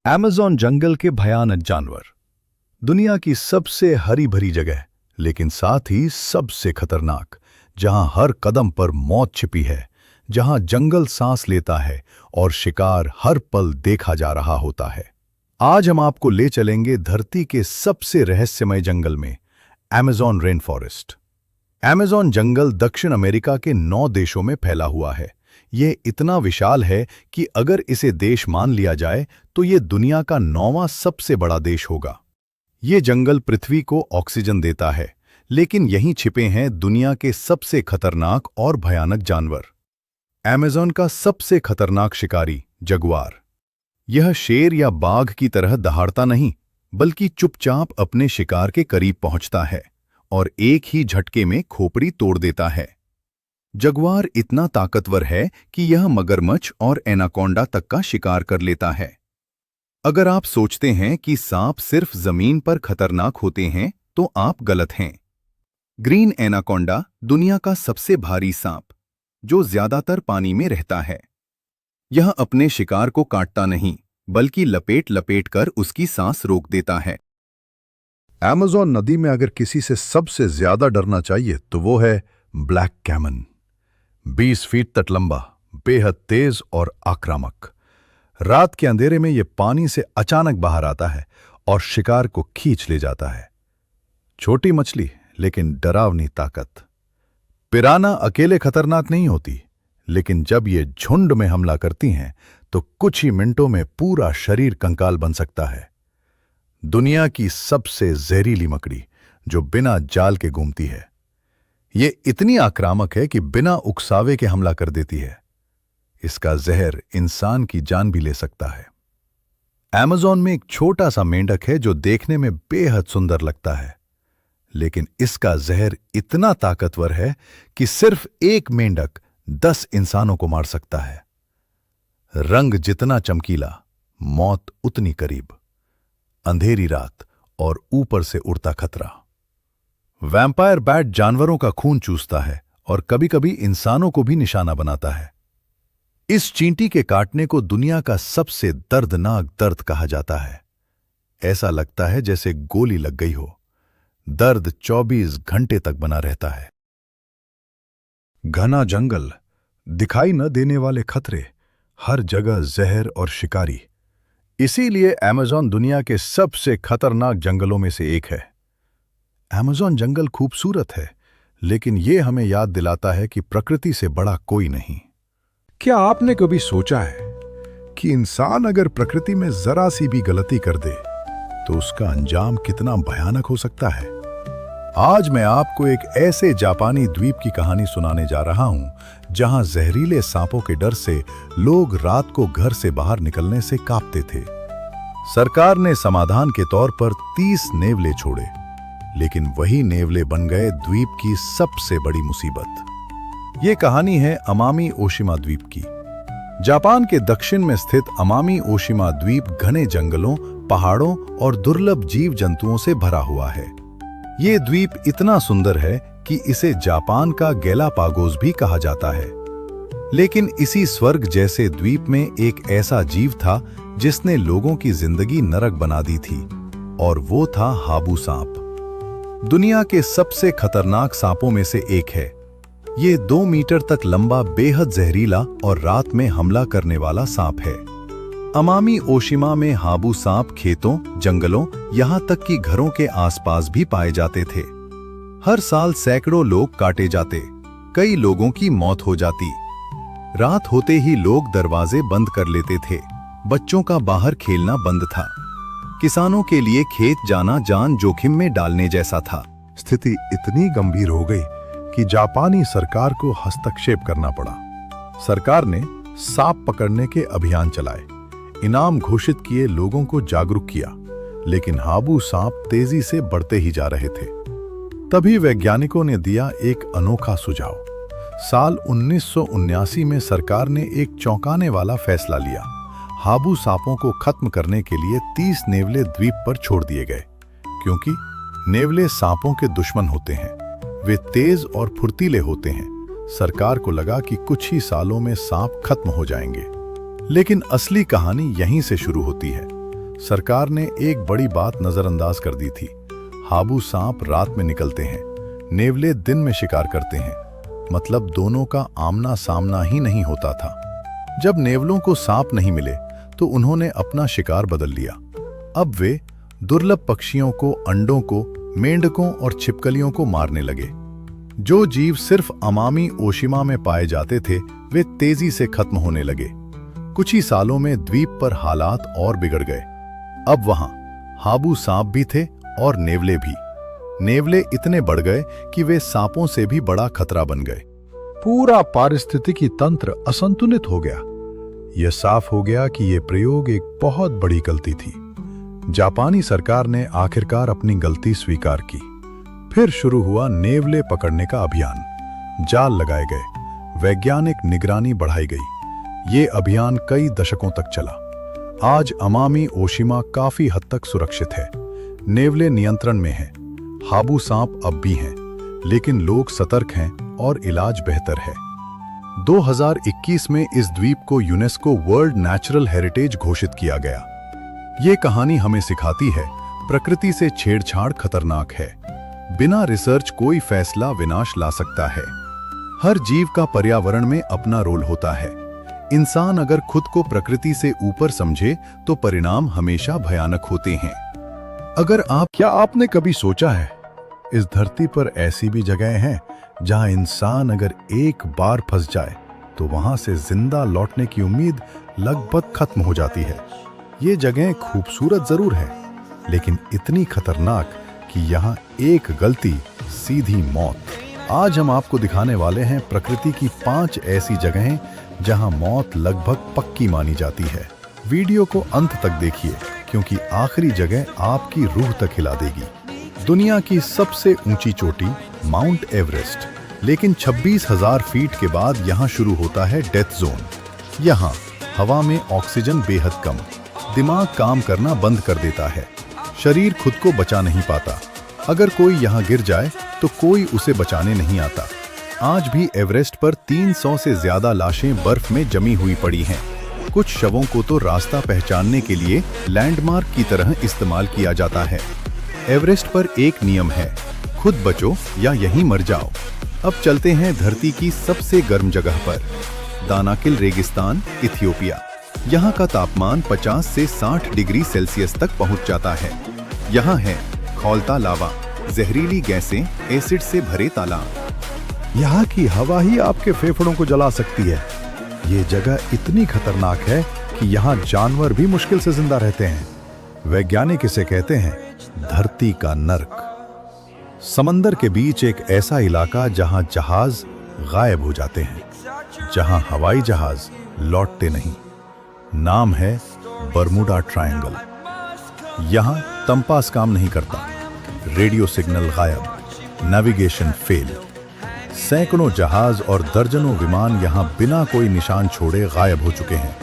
Amazon जंगल के भयानक जानवर। दुनिया की सबसे हरी भरी जगह, लेकिन साथ ही सबसे खतरनाक, जहां हर कदम पर मौत छिपी है, जहां जंगल सांस लेता है और शिकार हर पल देखा जा रहा होता है। आज हम आपको ले चलेंगे धरती के सबसे रहस्यमय जंगल में, अमेज़न रेन फॉरेस्ट। अमेज़न जंगल दक्षिण अमेरिका के 9 देशों में फैला हुआ है। ये इतना विशाल है कि अगर इसे देश मान लिया जाए तो ये दुनिया का 9वां सबसे बड़ा देश होगा। ये जंगल पृथ्वी को ऑक्सीजन देता है, लेकिन यहीं छिपे हैं दुनिया के सबसे खतरनाक और भयानक जानवर। अमेज़न का सबसे खतरनाक शिकारी जगुआर। यह शेर या बाघ की तरह दहाड़ता नहीं, बल्कि चुपचाप अपने शिकार के करीब पहुंचता है और एक ही झटके में खोपड़ी तोड़ देता है। जगुआर इतना ताकतवर है कि यह मगरमच्छ और एनाकोंडा तक का शिकार कर लेता है। अगर आप सोचते हैं कि सांप सिर्फ जमीन पर खतरनाक होते हैं, तो आप गलत हैं। ग्रीन एनाकोंडा दुनिया का सबसे भारी सांप, जो ज्यादातर पानी में रहता है। यह अपने शिकार को काटता नहीं, बल्कि लपेट लपेट कर उसकी सांस रोक देता है। अमेज़न नदी में अगर किसी से सबसे ज्यादा डरना चाहिए तो वो है ब्लैक कैमन। 20 फीट तक लंबा, बेहद तेज और आक्रामक। रात के अंधेरे में यह पानी से अचानक बाहर आता है और शिकार को खींच ले जाता है। छोटी मछली, लेकिन डरावनी ताकत। पिराना अकेले खतरनाक नहीं होती, लेकिन जब ये झुंड में हमला करती हैं तो कुछ ही मिनटों में पूरा शरीर कंकाल बन सकता है। दुनिया की सबसे जहरीली मकड़ी, जो बिना जाल के घूमती है। ये इतनी आक्रामक है कि बिना उकसावे के हमला कर देती है। इसका जहर इंसान की जान भी ले सकता है। अमेज़न में एक छोटा सा मेंढक है जो देखने में बेहद सुंदर लगता है, लेकिन इसका जहर इतना ताकतवर है कि सिर्फ एक मेंढक 10 इंसानों को मार सकता है। रंग जितना चमकीला, मौत उतनी करीब। अंधेरी रात और ऊपर से उड़ता खतरा। वैम्पायर बैट जानवरों का खून चूसता है और कभी-कभी इंसानों को भी निशाना बनाता है। इस चींटी के काटने को दुनिया का सबसे दर्दनाक दर्द कहा जाता है। ऐसा लगता है जैसे गोली लग गई हो। दर्द 24 घंटे तक बना रहता है। घना जंगल, दिखाई न देने वाले खतरे, हर जगह जहर और शिकारी। इसीलिए अमेज़न दुनिया के सबसे खतरनाक जंगलों में से एक है। अमेज़न जंगल खूबसूरत है, लेकिन यह हमें याद दिलाता है कि प्रकृति से बड़ा कोई नहीं। क्या आपने कभी सोचा है कि इंसान अगर प्रकृति में जरा सी भी गलती कर दे तो उसका अंजाम कितना भयानक हो सकता है? आज मैं आपको एक ऐसे जापानी द्वीप की कहानी सुनाने जा रहा हूं जहां जहरीले सांपों के डर से लोग रात को घर से बाहर निकलने से कांपते थे। सरकार ने समाधान के तौर पर 30 नेवले छोड़े, लेकिन वही नेवले बन गए द्वीप की सबसे बड़ी मुसीबत। ये कहानी है अमामी ओशिमा द्वीप की। जापान के दक्षिण में स्थित अमामी ओशिमा द्वीप घने जंगलों, पहाड़ों और दुर्लभ जीव जंतुओं से भरा हुआ है। ये द्वीप इतना सुंदर है कि इसे जापान का गैलापागोस भी कहा जाता है। लेकिन इसी स्वर्ग जैसे द्वीप में एक ऐसा जीव था जिसने लोगों की जिंदगी नरक बना दी थी, और वो था हाबू सांप। दुनिया के सबसे खतरनाक सांपों में से एक है। ये 2 मीटर तक लंबा, बेहद जहरीला और रात में हमला करने वाला सांप है। अमामी ओशिमा में हाबू सांप खेतों, जंगलों, यहां तक कि घरों के आसपास भी पाए जाते थे। हर साल सैकड़ों लोग काटे जाते, कई लोगों की मौत हो जाती। रात होते ही लोग दरवाजे बंद कर लेते थे। बच्चों का बाहर खेलना बंद था। किसानों के लिए खेत जाना जान जोखिम में डालने जैसा था। स्थिति इतनी गंभीर हो गई कि जापानी सरकार को हस्तक्षेप करना पड़ा। सरकार ने सांप पकड़ने के अभियान चलाए, इनाम घोषित किए, लोगों को जागरूक किया, लेकिन हाबू सांप तेजी से बढ़ते ही जा रहे थे। तभी वैज्ञानिकों ने दिया एक अनोखा सुझाव। साल 1979 में सरकार ने एक चौंकाने वाला फैसला लिया। हाबू सांपों को खत्म करने के लिए 30 नेवले द्वीप पर छोड़ दिए गए, क्योंकि नेवले सांपों के दुश्मन होते हैं। वे तेज और फुर्तीले होते हैं। सरकार को लगा कि कुछ ही सालों में सांप खत्म हो जाएंगे। लेकिन असली कहानी यहीं से शुरू होती है। सरकार ने एक बड़ी बात नजरअंदाज कर दी थी। हाबू सांप रात में निकलते हैं, नेवले दिन में शिकार करते हैं, मतलब दोनों का आमना सामना ही नहीं होता था। जब नेवलों को सांप नहीं मिले तो उन्होंने अपना शिकार बदल लिया। अब वे दुर्लभ पक्षियों को, अंडों को, मेंढकों और छिपकलियों को मारने लगे। जो जीव सिर्फ अमामी ओशिमा में पाए जाते थे वे तेजी से खत्म होने लगे। कुछ ही सालों में द्वीप पर हालात और बिगड़ गए। अब वहां हाबू सांप भी थे और नेवले भी। नेवले इतने बढ़ गए कि वे सांपों से भी बड़ा खतरा बन गए। पूरा पारिस्थितिकी तंत्र असंतुलित हो गया। यह साफ हो गया कि यह प्रयोग एक बहुत बड़ी गलती थी। जापानी सरकार ने आखिरकार अपनी गलती स्वीकार की। फिर शुरू हुआ नेवले पकड़ने का अभियान। जाल लगाए गए, वैज्ञानिक निगरानी बढ़ाई गई। ये अभियान कई दशकों तक चला। आज अमामी ओशिमा काफी हद तक सुरक्षित है। नेवले नियंत्रण में हैं, हाबू सांप अब भी हैं, लेकिन लोग सतर्क हैं और इलाज बेहतर है। 2021 में इस द्वीप को यूनेस्को वर्ल्ड नेचुरल हेरिटेज घोषित किया गया। ये कहानी हमें सिखाती है, प्रकृति से छेड़छाड़ खतरनाक है। बिना रिसर्च कोई फैसला विनाश ला सकता है। हर जीव का पर्यावरण में अपना रोल होता है। इंसान अगर खुद को प्रकृति से ऊपर समझे तो परिणाम हमेशा भयानक होते हैं। क्या आपने कभी सोचा है, इस धरती पर ऐसी भी जगह हैं जहां इंसान अगर एक बार फंस जाए तो वहां से जिंदा लौटने की उम्मीद लगभग खत्म हो जाती है। ये जगह खूबसूरत जरूर है, लेकिन इतनी खतरनाक कि यहाँ एक गलती सीधी मौत। आज हम आपको दिखाने वाले हैं प्रकृति की 5 ऐसी जगहें जहां मौत लगभग पक्की मानी जाती है। वीडियो को अंत तक देखिए, क्योंकि आखिरी जगह आपकी रूह तक हिला देगी। दुनिया की सबसे ऊंची चोटी माउंट एवरेस्ट, लेकिन 26,000 फीट के बाद यहाँ शुरू होता है डेथ जोन। यहाँ हवा में ऑक्सीजन बेहद कम, दिमाग काम करना बंद कर देता है, शरीर खुद को बचा नहीं पाता। अगर कोई यहाँ गिर जाए तो कोई उसे बचाने नहीं आता। आज भी एवरेस्ट पर 300 से ज्यादा लाशें बर्फ में जमी हुई पड़ी हैं। कुछ शवों को तो रास्ता पहचानने के लिए लैंडमार्क की तरह इस्तेमाल किया जाता है। एवरेस्ट पर एक नियम है, खुद बचो या यहीं मर जाओ। अब चलते हैं धरती की सबसे गर्म जगह पर, दानाकिल रेगिस्तान, इथियोपिया। यहाँ का तापमान 50 से 60 डिग्री सेल्सियस तक पहुँच जाता है। यहाँ है खौलता लावा, जहरीली गैसें, एसिड से भरे तालाब। यहाँ की हवा ही आपके फेफड़ों को जला सकती है। ये जगह इतनी खतरनाक है कि यहाँ जानवर भी मुश्किल से जिंदा रहते हैं। वैज्ञानिक इसे कहते हैं धरती का नर्क। समंदर के बीच एक ऐसा इलाका जहाँ जहाज गायब हो जाते हैं, जहाँ हवाई जहाज लौटते नहीं। नाम है बर्मुडा ट्रायंगल। यहाँ तंपास काम नहीं करता, रेडियो सिग्नल गायब, नेविगेशन फेल। सैकड़ों जहाज और दर्जनों विमान यहाँ बिना कोई निशान छोड़े गायब हो चुके हैं।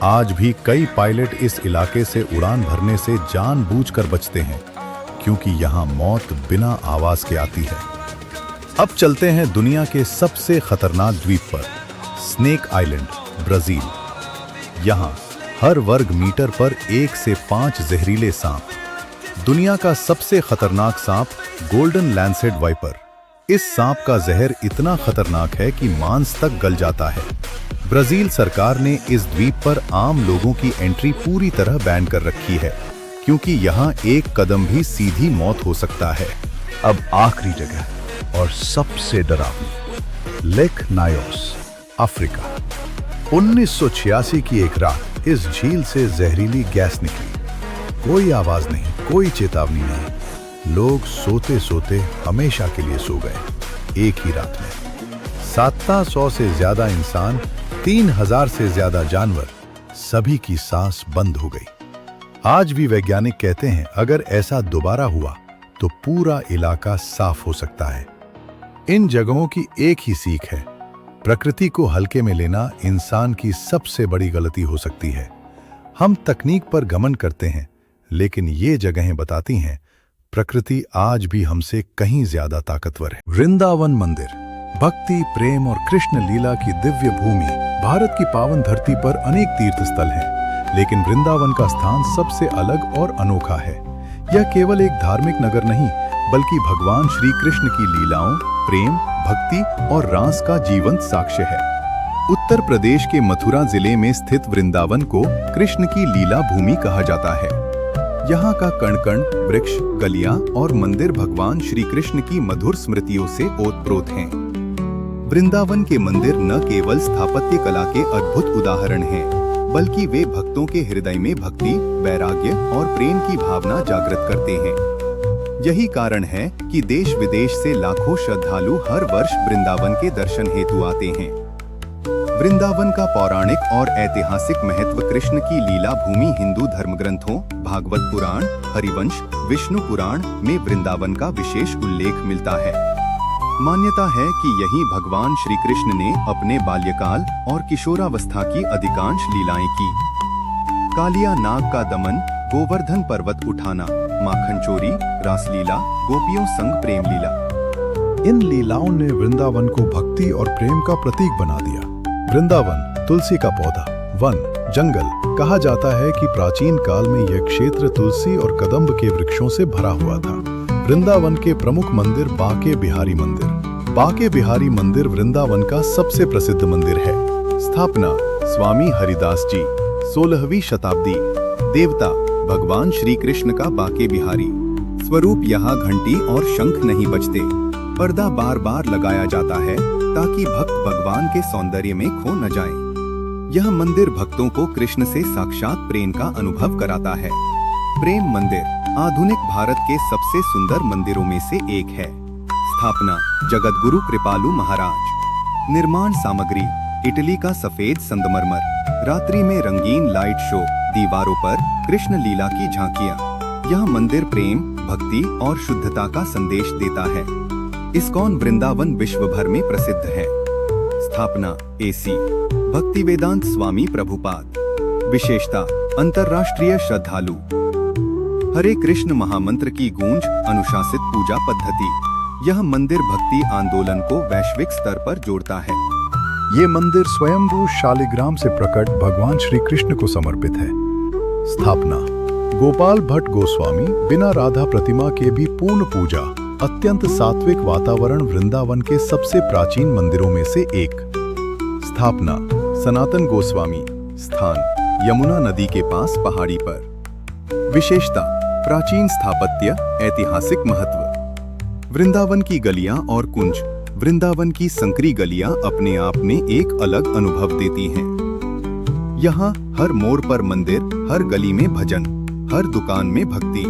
आज भी कई पायलट इस इलाके से उड़ान भरने से जानबूझकर बचते हैं, क्योंकि यहाँ मौत बिना आवाज के आती है। अब चलते हैं दुनिया के सबसे खतरनाक द्वीप पर, स्नेक आइलैंड, ब्राजील। यहाँ हर वर्ग मीटर पर 1 से 5 जहरीले सांप। दुनिया का सबसे खतरनाक सांप गोल्डन लैंसेट वाइपर। इस सांप का जहर इतना खतरनाक है कि मांस तक गल जाता है। ब्राजील सरकार ने इस द्वीप पर आम लोगों की एंट्री पूरी तरह बैन कर रखी है, क्योंकि यहाँ एक कदम भी सीधी मौत हो सकता है। अब आखिरी जगह और सबसे डरावनी, लेक नायोस, अफ्रीका। 1986 की एक रात इस झील से जहरीली गैस निकली। कोई आवाज नहीं, कोई चेतावनी नहीं। लोग सोते सोते हमेशा के लिए सो गए। एक ही रात में 700 से ज्यादा इंसान, 3000 से ज्यादा जानवर, सभी की सांस बंद हो गई। आज भी वैज्ञानिक कहते हैं अगर ऐसा दोबारा हुआ तो पूरा इलाका साफ हो सकता है। इन जगहों की एक ही सीख है, प्रकृति को हल्के में लेना इंसान की सबसे बड़ी गलती हो सकती है। हम तकनीक पर घमंड करते हैं, लेकिन ये जगहें बताती हैं प्रकृति आज भी हमसे कहीं ज्यादा ताकतवर है। वृंदावन मंदिर, भक्ति, प्रेम और कृष्ण लीला की दिव्य भूमि। भारत की पावन धरती पर अनेक तीर्थ स्थल हैं, लेकिन वृंदावन का स्थान सबसे अलग और अनोखा है। यह केवल एक धार्मिक नगर नहीं, बल्कि भगवान श्री कृष्ण की लीलाओं, प्रेम, भक्ति और रास का जीवंत साक्ष्य है। उत्तर प्रदेश के मथुरा जिले में स्थित वृंदावन को कृष्ण की लीला भूमि कहा जाता है। यहाँ का कण कण, वृक्ष, गलियां और मंदिर भगवान श्री कृष्ण की मधुर स्मृतियों से ओतप्रोत हैं। वृंदावन के मंदिर न केवल स्थापत्य कला के अद्भुत उदाहरण हैं, बल्कि वे भक्तों के हृदय में भक्ति, वैराग्य और प्रेम की भावना जागृत करते हैं। यही कारण है कि देश विदेश से लाखों श्रद्धालु हर वर्ष वृंदावन के दर्शन हेतु आते हैं। वृंदावन का पौराणिक और ऐतिहासिक महत्व कृष्ण की लीला भूमि हिंदू धर्मग्रंथों, भागवत पुराण, हरिवंश, विष्णु पुराण में वृंदावन का विशेष उल्लेख मिलता है। मान्यता है कि यहीं भगवान श्री कृष्ण ने अपने बाल्यकाल और किशोरावस्था की अधिकांश लीलाएं की। कालिया नाग का दमन, गोवर्धन पर्वत उठाना, माखन चोरी, रासलीला, गोपियों संग प्रेम लीला। इन लीलाओं ने वृंदावन को भक्ति और प्रेम का प्रतीक बना दिया। वृंदावन तुलसी का पौधा, वन, जंगल। कहा जाता है कि प्राचीन काल में यह क्षेत्र तुलसी और कदम्ब के वृक्षों से भरा हुआ था। वृंदावन के प्रमुख मंदिर बांके बिहारी मंदिर। बांके बिहारी मंदिर वृंदावन का सबसे प्रसिद्ध मंदिर है। स्थापना स्वामी हरिदास जी, 16वीं शताब्दी। देवता भगवान श्री कृष्ण का बांके बिहारी। स्वरूप यहाँ घंटी और शंख नहीं बजते। पर्दा बार बार लगाया जाता है ताकि भक्त भगवान के सौंदर्य में खो न जाएं। यह मंदिर भक्तों को कृष्ण से साक्षात प्रेम का अनुभव कराता है। प्रेम मंदिर आधुनिक भारत के सबसे सुंदर मंदिरों में से एक है। स्थापना जगतगुरु कृपालु महाराज। निर्माण सामग्री इटली का सफेद संगमरमर। रात्रि में रंगीन लाइट शो, दीवारों पर कृष्ण लीला की झांकियां। यह मंदिर प्रेम, भक्ति और शुद्धता का संदेश देता है। इस्कॉन वृंदावन विश्व भर में प्रसिद्ध है। स्थापना एसी भक्ति वेदांत स्वामी प्रभुपाद। विशेषता अंतर्राष्ट्रीय श्रद्धालु। हरे कृष्ण महामंत्र की गूंज, अनुशासित पूजा पद्धति। यह मंदिर भक्ति आंदोलन को वैश्विक स्तर पर जोड़ता है। ये मंदिर स्वयंभू शालिग्राम से प्रकट भगवान श्री कृष्ण को समर्पित है। स्थापना गोपाल भट्ट गोस्वामी। बिना राधा प्रतिमा के भी पूर्ण पूजा। अत्यंत सात्विक वातावरण वृंदावन के सबसे प्राचीन मंदिरों में से एक। स्थापना सनातन गोस्वामी। स्थान यमुना नदी के पास पहाड़ी पर। विशेषता प्राचीन स्थापत्य, ऐतिहासिक महत्व। वृंदावन की गलियां और कुंज। वृंदावन की संकरी गलियां अपने आप में एक अलग अनुभव देती हैं। यहाँ हर मोड़ पर मंदिर, हर गली में भजन, हर दुकान में भक्ति।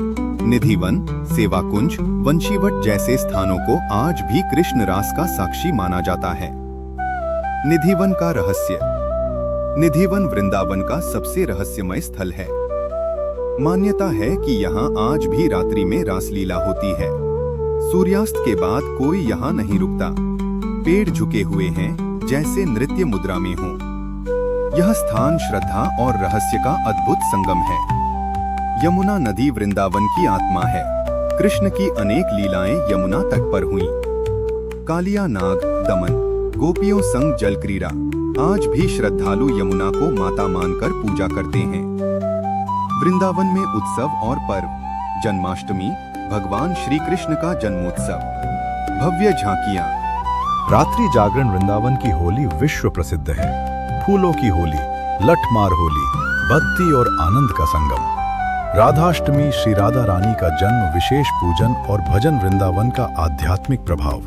निधिवन, सेवा कुंज, वंशीवट जैसे स्थानों को आज भी कृष्ण रास का साक्षी माना जाता है। निधिवन का रहस्य। निधिवन वृंदावन का सबसे रहस्यमय स्थल है। मान्यता है कि यहाँ आज भी रात्रि में रासलीला होती है। सूर्यास्त के बाद कोई यहाँ नहीं रुकता। पेड़ झुके हुए हैं जैसे नृत्य मुद्रा में हो। यह स्थान श्रद्धा और रहस्य का अद्भुत संगम है। यमुना नदी वृंदावन की आत्मा है। कृष्ण की अनेक लीलाएं यमुना तट पर हुईं। कालिया नाग दमन, गोपियों संग जल क्रीड़ा। आज भी श्रद्धालु यमुना को माता मानकर पूजा करते हैं। वृंदावन में उत्सव और पर्व। जन्माष्टमी भगवान श्री कृष्ण का जन्मोत्सव। भव्य झांकियां। रात्रि जागरण वृंदावन की होली विश्व प्रसिद्ध है। फूलों की होली, लठमार होली, भक्ति और आनंद का संगम। राधाष्टमी श्री राधा रानी का जन्म, विशेष पूजन और भजन। वृंदावन का आध्यात्मिक प्रभाव।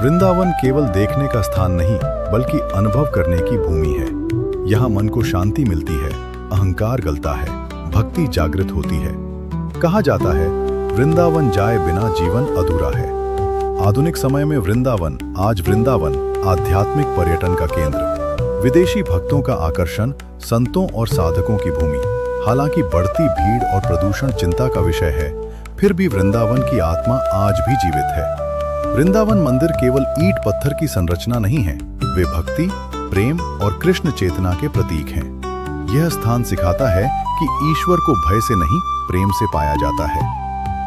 वृंदावन केवल देखने का स्थान नहीं, बल्कि अनुभव करने की भूमि है। यहाँ मन को शांति मिलती है, अहंकार गलता है, भक्ति जागृत होती है। कहा जाता है वृंदावन जाए बिना जीवन अधूरा है। आधुनिक समय में वृंदावन आध्यात्मिक पर्यटन का केंद्र, विदेशी भक्तों का आकर्षण, संतों और साधकों की भूमि। हालांकि बढ़ती भीड़ और प्रदूषण चिंता का विषय है, फिर भी वृंदावन की आत्मा आज भी जीवित है। वृंदावन मंदिर केवल ईंट पत्थर की संरचना नहीं है, वे भक्ति, प्रेम और कृष्ण चेतना के प्रतीक हैं। यह स्थान सिखाता है कि ईश्वर को भय से नहीं, प्रेम से पाया जाता है।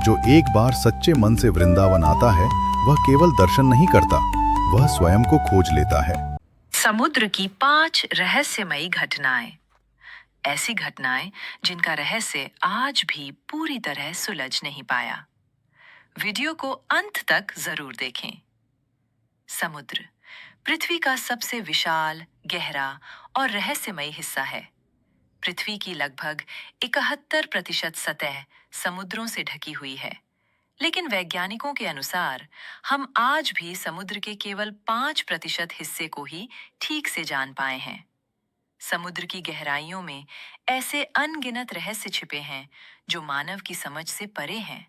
जो एक बार सच्चे मन से वृंदावन आता है, वह केवल दर्शन नहीं करता, वह स्वयं को खोज लेता है। समुद्र की 5 रहस्यमयी घटनाएं। ऐसी घटनाएं जिनका रहस्य आज भी पूरी तरह सुलझ नहीं पाया। वीडियो को अंत तक जरूर देखें। समुद्र पृथ्वी का सबसे विशाल, गहरा और रहस्यमय हिस्सा है। पृथ्वी की लगभग 71% सतह समुद्रों से ढकी हुई है, लेकिन वैज्ञानिकों के अनुसार हम आज भी समुद्र के केवल 5% हिस्से को ही ठीक से जान पाए हैं। समुद्र की गहराइयों में ऐसे अनगिनत रहस्य छिपे हैं जो मानव की समझ से परे हैं।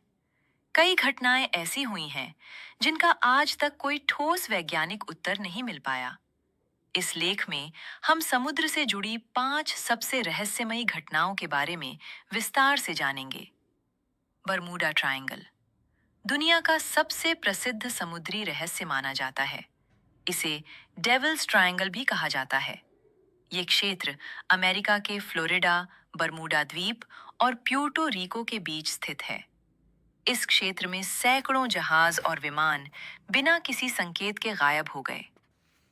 कई घटनाएं ऐसी हुई हैं जिनका आज तक कोई ठोस वैज्ञानिक उत्तर नहीं मिल पाया। इस लेख में हम समुद्र से जुड़ी 5 सबसे रहस्यमयी घटनाओं के बारे में विस्तार से जानेंगे। बरमूडा ट्रायंगल दुनिया का सबसे प्रसिद्ध समुद्री रहस्य माना जाता है। इसे डेविल्स ट्रायंगल भी कहा जाता है। ये क्षेत्र अमेरिका के फ्लोरिडा, बरमूडा द्वीप और प्यूर्टो रिको के बीच स्थित है। इस क्षेत्र में सैकड़ों जहाज और विमान बिना किसी संकेत के गायब हो गए।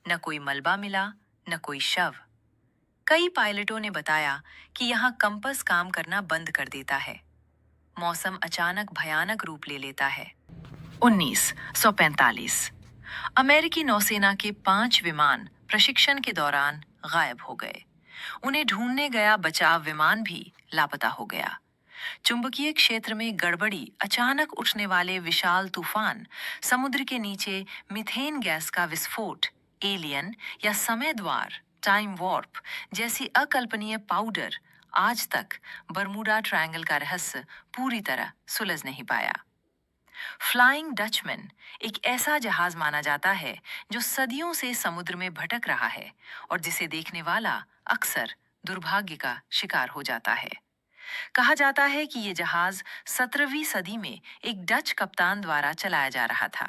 न कोई मलबा मिला, न कोई शव। कई पायलटों ने बताया कि यहाँ कंपास काम करना बंद कर देता है। मौसम अचानक भयानक रूप ले लेता है। 1945 अमेरिकी नौसेना के 5 विमान प्रशिक्षण के दौरान गायब हो गए। उन्हें ढूंढने गया बचाव विमान भी लापता हो गया। चुंबकीय क्षेत्र में गड़बड़ी, अचानक उठने वाले विशाल तूफान, समुद्र के नीचे मीथेन गैस का विस्फोट, एलियन या समय द्वार, टाइम वॉर्प जैसी अकल्पनीय पाउडर, आज तक बरमूडा ट्रायंगल का रहस्य पूरी तरह सुलझ नहीं पाया। फ्लाइंग डचमैन एक ऐसा जहाज माना जाता है जो सदियों से समुद्र में भटक रहा है और जिसे देखने वाला अक्सर दुर्भाग्य का शिकार हो जाता है। कहा जाता है कि यह जहाज 17वीं सदी में एक डच कप्तान द्वारा चलाया जा रहा था।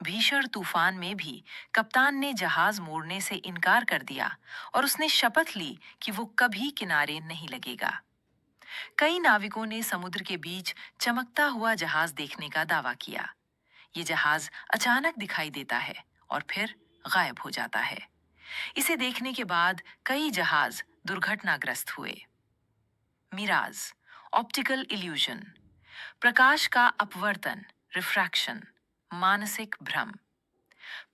भीषण तूफान में भी कप्तान ने जहाज मोड़ने से इनकार कर दिया और उसने शपथ ली कि वो कभी किनारे नहीं लगेगा। कई नाविकों ने समुद्र के बीच चमकता हुआ जहाज देखने का दावा किया। ये जहाज अचानक दिखाई देता है और फिर गायब हो जाता है। इसे देखने के बाद कई जहाज दुर्घटनाग्रस्त हुए। मिराज, ऑप्टिकल इल्यूजन, प्रकाश का अपवर्तन, रिफ्रैक्शन, मानसिक भ्रम।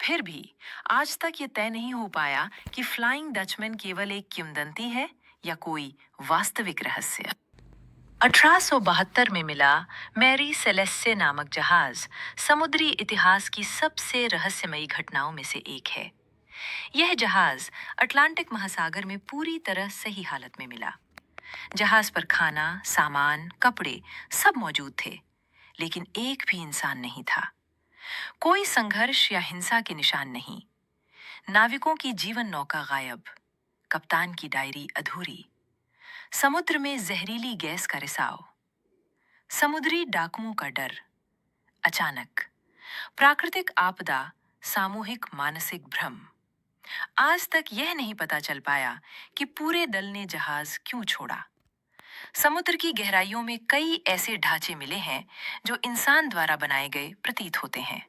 फिर भी आज तक ये तय नहीं हो पाया कि फ्लाइंग डचमैन केवल एक किंवदंती है या कोई वास्तविक रहस्य। 1872 में मिला मैरी सेलेस्टे नामक जहाज समुद्री इतिहास की सबसे रहस्यमयी घटनाओं में से एक है। यह जहाज अटलांटिक महासागर में पूरी तरह सही हालत में मिला। जहाज पर खाना, सामान, कपड़े सब मौजूद थे, लेकिन एक भी इंसान नहीं था। कोई संघर्ष या हिंसा के निशान नहीं। नाविकों की जीवन नौका गायब, कप्तान की डायरी अधूरी, समुद्र में जहरीली गैस का रिसाव, समुद्री डाकुओं का डर, अचानक प्राकृतिक आपदा, सामूहिक मानसिक भ्रम। आज तक यह नहीं पता चल पाया कि पूरे दल ने जहाज क्यों छोड़ा। समुद्र की गहराइयों में कई ऐसे ढांचे मिले हैं जो इंसान द्वारा बनाए गए प्रतीत होते हैं।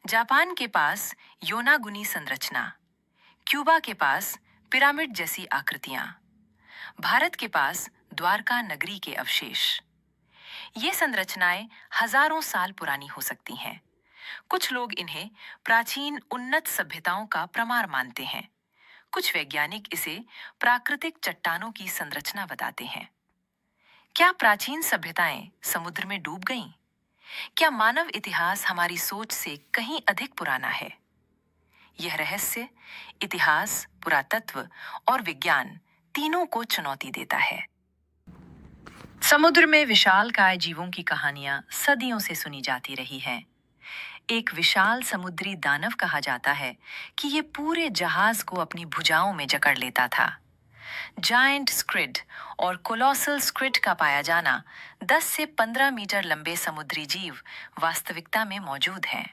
जापान के पास योनागुनी संरचना, क्यूबा के पास पिरामिड जैसी आकृतियां, भारत के पास द्वारका नगरी के अवशेष। ये संरचनाएं हजारों साल पुरानी हो सकती हैं। कुछ लोग इन्हें प्राचीन उन्नत सभ्यताओं का प्रमाण मानते हैं। कुछ वैज्ञानिक इसे प्राकृतिक चट्टानों की संरचना बताते हैं। क्या प्राचीन सभ्यताएं समुद्र में डूब गईं? क्या मानव इतिहास हमारी सोच से कहीं अधिक पुराना है? यह रहस्य इतिहास, पुरातत्व और विज्ञान तीनों को चुनौती देता है। समुद्र में विशालकाय जीवों की कहानियां सदियों से सुनी जाती रही हैं। एक विशाल समुद्री दानव कहा जाता है कि ये पूरे जहाज को अपनी भुजाओं में जकड़ लेता था। जायंट स्क्विड और कोलोसल स्क्विड का पाया जाना 10 से 15 मीटर लंबे समुद्री जीव वास्तविकता में मौजूद हैं।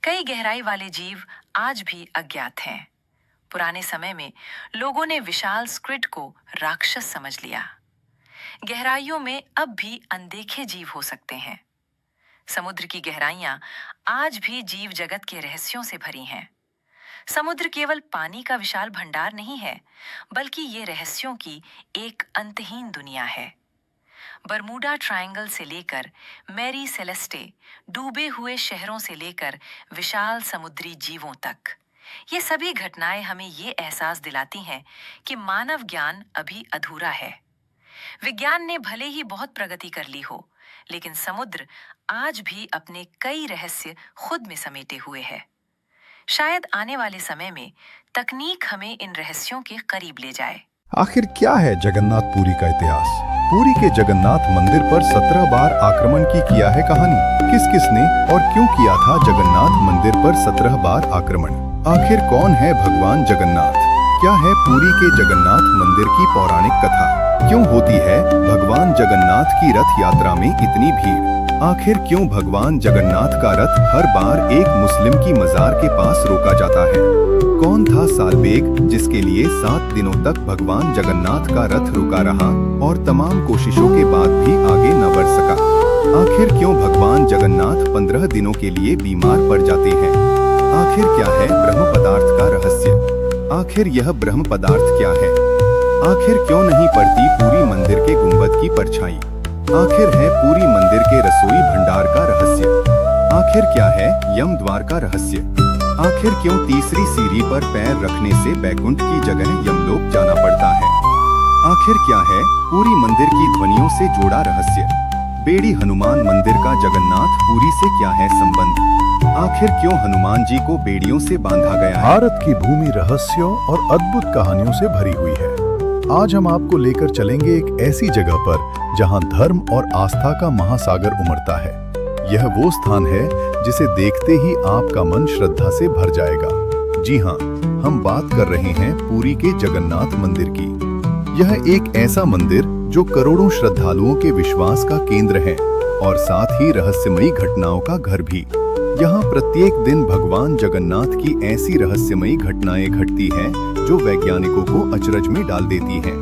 कई गहराई वाले जीव आज भी अज्ञात हैं। पुराने समय में लोगों ने विशाल स्क्विड को राक्षस समझ लिया। गहराइयों में अब भी अनदेखे जीव हो सकते हैं। समुद्र की गहराइयां आज भी जीव जगत के रहस्यों से भरी हैं। समुद्र केवल पानी का विशाल भंडार नहीं है, बल्कि ये रहस्यों की एक अंतहीन दुनिया है। बरमूडा ट्रायंगल से लेकर मैरी सेलेस्टे, डूबे हुए शहरों से लेकर विशाल समुद्री जीवों तक, ये सभी घटनाएं हमें ये एहसास दिलाती हैं कि मानव ज्ञान अभी अधूरा है। विज्ञान ने भले ही बहुत प्रगति कर ली हो, लेकिन समुद्र आज भी अपने कई रहस्य खुद में समेटे हुए है। शायद आने वाले समय में तकनीक हमें इन रहस्यों के करीब ले जाए। आखिर क्या है जगन्नाथ पुरी का इतिहास? पुरी के जगन्नाथ मंदिर पर 17 बार आक्रमण की किया है कहानी। किस किसने और क्यों किया था जगन्नाथ मंदिर पर 17 बार आक्रमण? आखिर कौन है भगवान जगन्नाथ? क्या है पुरी के जगन्नाथ मंदिर की पौराणिक कथा? क्यों होती है भगवान जगन्नाथ की रथ यात्रा में इतनी भीड़? आखिर क्यों भगवान जगन्नाथ का रथ हर बार एक मुस्लिम की मजार के पास रोका जाता है? कौन था सालबेग जिसके लिए 7 दिनों तक भगवान जगन्नाथ का रथ रुका रहा और तमाम कोशिशों के बाद भी आगे न बढ़ सका? आखिर क्यों भगवान जगन्नाथ 15 दिनों के लिए बीमार पड़ जाते हैं? आखिर क्या है ब्रह्म पदार्थ का रहस्य? आखिर यह ब्रह्म पदार्थ क्या है? आखिर क्यों नहीं पड़ती पूरी मंदिर के गुंबद की परछाई? आखिर है पूरी मंदिर के रसोई भंडार का रहस्य? आखिर क्या है यम द्वार का रहस्य? आखिर क्यों तीसरी सीढ़ी पर पैर रखने से बैकुंठ की जगह यमलोक जाना पड़ता है? आखिर क्या है पूरी मंदिर की ध्वनियों से जुड़ा रहस्य? बेड़ी हनुमान मंदिर का जगन्नाथ पुरी से क्या है संबंध? आखिर क्यों हनुमान जी को बेड़ियों से बांधा गया है? भारत की भूमि रहस्यों और अद्भुत कहानियों से भरी हुई है। आज हम आपको लेकर चलेंगे एक ऐसी जगह पर जहां धर्म और आस्था का महासागर उमड़ता है। यह वो स्थान है जिसे देखते ही आपका मन श्रद्धा से भर जाएगा। जी हाँ, हम बात कर रहे हैं पुरी के जगन्नाथ मंदिर की। यह एक ऐसा मंदिर जो करोड़ों श्रद्धालुओं के विश्वास का केंद्र है और साथ ही रहस्यमयी घटनाओं का घर भी। यहाँ प्रत्येक दिन भगवान जगन्नाथ की ऐसी रहस्यमयी घटनाएं घटती हैं जो वैज्ञानिकों को अचरज में डाल देती हैं।